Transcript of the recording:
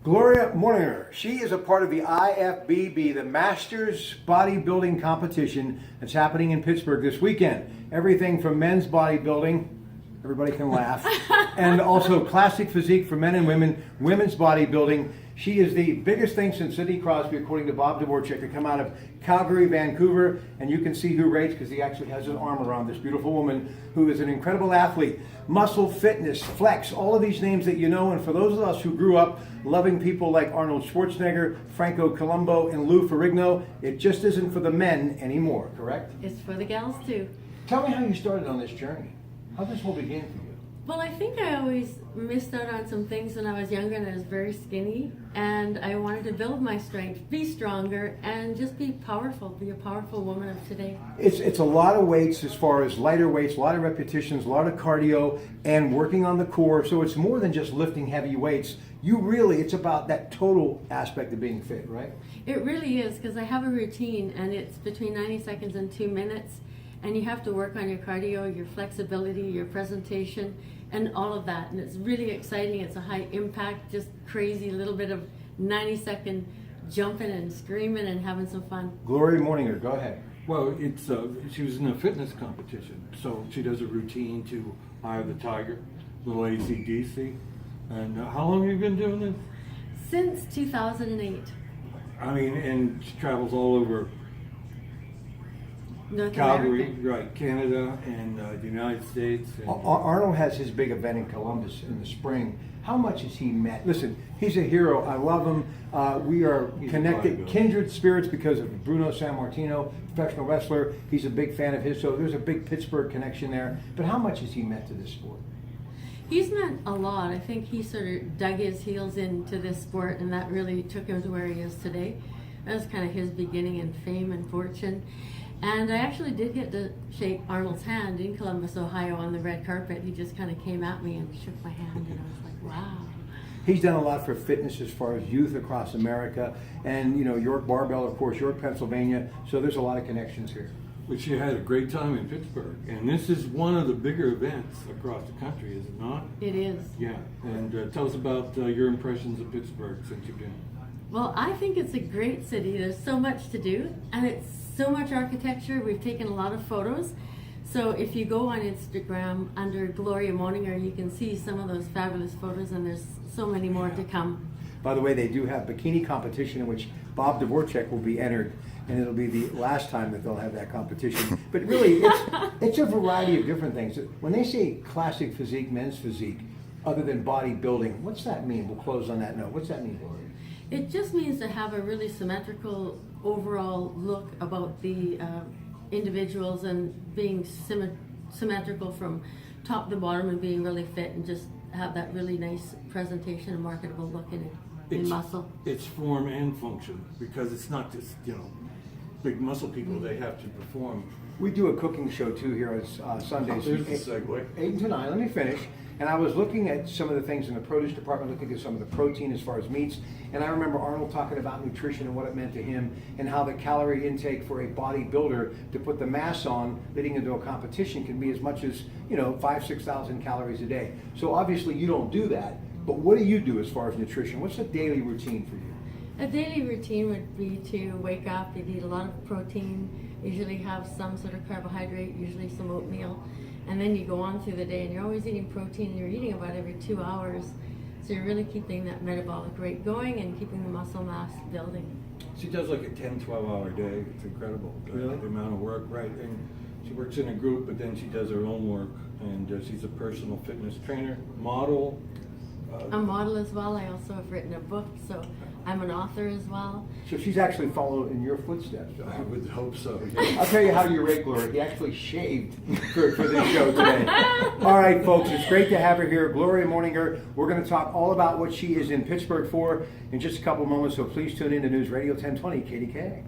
Gloria Morninger, she is a part of the Ifbb, the Masters Bodybuilding Competition that's happening in Pittsburgh this weekend. Everything from men's bodybuilding, everybody can laugh, and also classic physique for men and women, women's bodybuilding. She is the biggest thing since Sidney Crosby, according to Bob Dvorak, to come out of Calgary, Vancouver, and you can see who rates because he actually has an arm around this beautiful woman who is an incredible athlete. Muscle, fitness, flex, all of these names that you know, and for those of us who grew up loving people like Arnold Schwarzenegger, Franco Columbu, and Lou Ferrigno, it just isn't for the men anymore, correct? It's for the gals too. Tell me how you started on this journey. How did this whole begin for you? Well, I think I always missed out on some things when I was younger and I was very skinny, and I wanted to build my strength, be stronger, and just be powerful, be a powerful woman of today. It's a lot of weights as far as lighter weights, a lot of repetitions, a lot of cardio, and working on the core. So it's more than just lifting heavy weights. It's about that total aspect of being fit, right? It really is, because I have a routine, and it's between 90 seconds and 2 minutes, and you have to work on your cardio, your flexibility, your presentation, and all of that. And it's really exciting. It's a high impact, just crazy little bit of 90-second jumping and screaming and having some fun. Gloria Morninger, go ahead. Well, she was in a fitness competition, so she does a routine to Eye of the Tiger, little AC/DC. And how long have you been doing this? Since 2008. I mean, and she travels all over North Calgary, America. right, Canada, and the United States. And Arnold has his big event in Columbus in the spring. How much has he met? Listen, he's a hero. I love him. We are connected, kindred spirits because of Bruno Sammartino, professional wrestler. He's a big fan of his, so there's a big Pittsburgh connection there. But how much has he meant to this sport? He's meant a lot. I think he sort of dug his heels into this sport, and that really took him to where he is today. That was kind of his beginning in fame and fortune. And I actually did get to shake Arnold's hand in Columbus, Ohio on the red carpet. He just kind of came at me and shook my hand, and I was like, wow. He's done a lot for fitness as far as youth across America, and York Barbell, of course, York, Pennsylvania. So there's a lot of connections here. but she had a great time in Pittsburgh, and this is one of the bigger events across the country, is it not? It is. Yeah, and tell us about your impressions of Pittsburgh since you've been. Well, I think it's a great city. There's so much to do, and it's so much architecture. We've taken a lot of photos. So if you go on Instagram under Gloria Morninger, you can see some of those fabulous photos, and there's so many more to come. By the way, they do have bikini competition in which Bob Dvorak will be entered, and it'll be the last time that they'll have that competition. But really, it's a variety of different things. When they say classic physique, men's physique, other than bodybuilding, what's that mean? We'll close on that note. What's that mean, Gloria? It just means to have a really symmetrical overall look about the individuals and being symmetrical from top to bottom and being really fit and just have that really nice presentation and marketable look in muscle. It's form and function, because it's not just, big muscle people, they have to perform. We do a cooking show too here on Sundays. There's the segue. 8 to 9, let me finish. And I was looking at some of the things in the produce department, looking at some of the protein as far as meats. And I remember Arnold talking about nutrition and what it meant to him, and how the calorie intake for a bodybuilder to put the mass on leading into a competition can be as much as 5,000-6,000 calories a day. So obviously you don't do that. But what do you do as far as nutrition? What's a daily routine for you? A daily routine would be to wake up, you eat a lot of protein, usually have some sort of carbohydrate, usually some oatmeal, and then you go on through the day and you're always eating protein, and you're eating about every 2 hours. So you're really keeping that metabolic rate going and keeping the muscle mass building. She does like a 10-12 hour day. It's incredible. Really? The amount of work, right? And she works in a group, but then she does her own work, and she's a personal fitness trainer, model. A model as well. I also have written a book, so I'm an author as well. So she's actually followed in your footsteps. I would hope so. I'll tell you how you rate Gloria. He actually shaved for this show today. All right, folks, it's great to have her here. Gloria Morninger. We're going to talk all about what she is in Pittsburgh for in just a couple moments, so please tune in to News Radio 1020 KDK.